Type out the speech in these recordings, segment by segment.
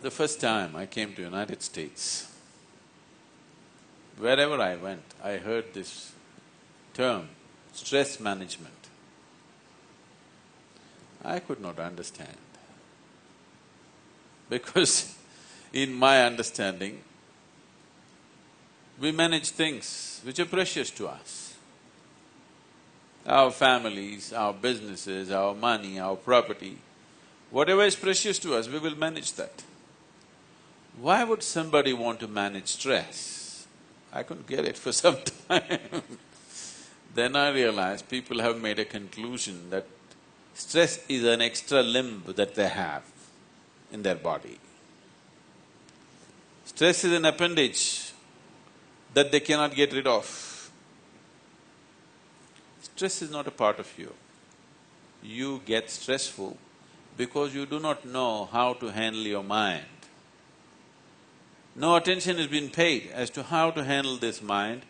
The first time I came to United States, wherever I went, I heard this term, stress management. I could not understand because in my understanding, we manage things which are precious to us. Our families, our businesses, our money, our property, whatever is precious to us, we will manage that. Why would somebody want to manage stress? I couldn't get it for some time. Then I realized people have made a conclusion that stress is an extra limb that they have in their body. Stress is an appendage that they cannot get rid of. Stress is not a part of you. You get stressful because you do not know how to handle your mind. No attention is being paid as to how to handle this mind,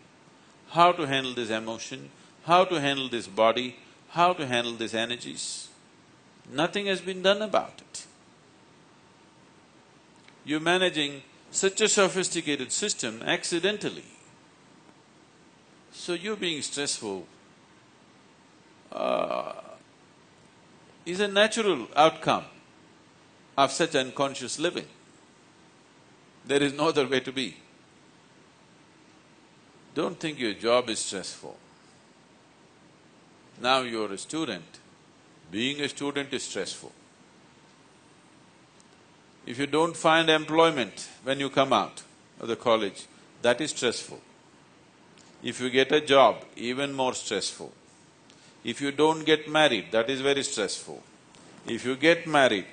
how to handle this emotion, how to handle this body, how to handle these energies. Nothing has been done about it. You're managing such a sophisticated system accidentally. So you being stressful is a natural outcome of such unconscious living. There is no other way to be. Don't think your job is stressful. Now you're a student, being a student is stressful. If you don't find employment when you come out of the college, that is stressful. If you get a job, even more stressful. If you don't get married, that is very stressful. If you get married,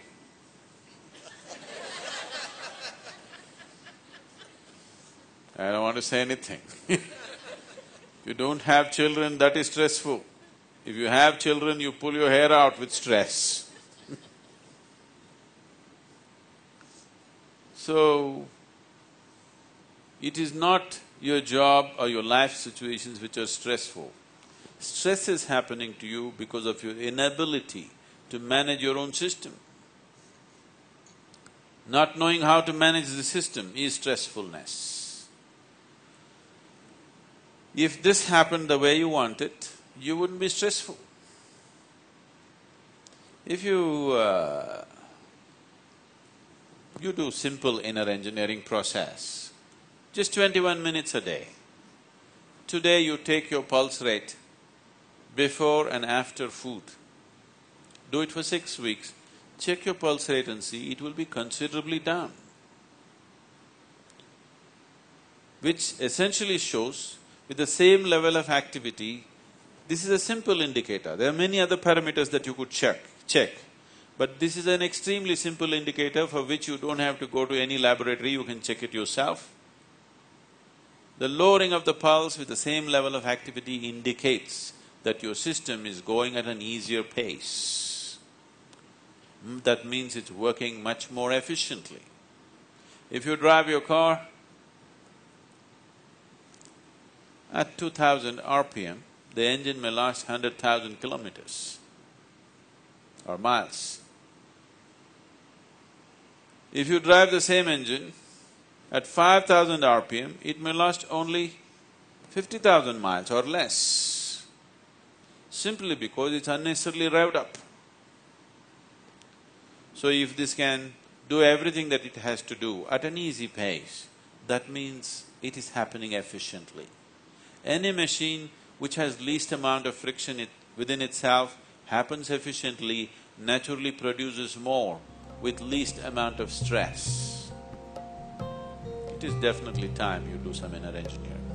I don't want to say anything. If you don't have children, that is stressful. If you have children, you pull your hair out with stress. So, it is not your job or your life situations which are stressful. Stress is happening to you because of your inability to manage your own system. Not knowing how to manage the system is stressfulness. If this happened the way you want it, you wouldn't be stressful. If you do simple inner engineering process, just 21 minutes a day. Today you take your pulse rate before and after food. Do it for 6 weeks, check your pulse rate and see, it will be considerably down. Which essentially shows, with the same level of activity, this is a simple indicator. There are many other parameters that you could check, but this is an extremely simple indicator for which you don't have to go to any laboratory, you can check it yourself. The lowering of the pulse with the same level of activity indicates that your system is going at an easier pace. That means it's working much more efficiently. If you drive your car at 2000 RPM, the engine may last 100,000 kilometers or miles. If you drive the same engine at 5,000 RPM, it may last only 50,000 miles or less, simply because it's unnecessarily revved up. So if this can do everything that it has to do at an easy pace, that means it is happening efficiently. Any machine which has least amount of friction within itself happens efficiently, naturally produces more with least amount of stress. It is definitely time you do some inner engineering.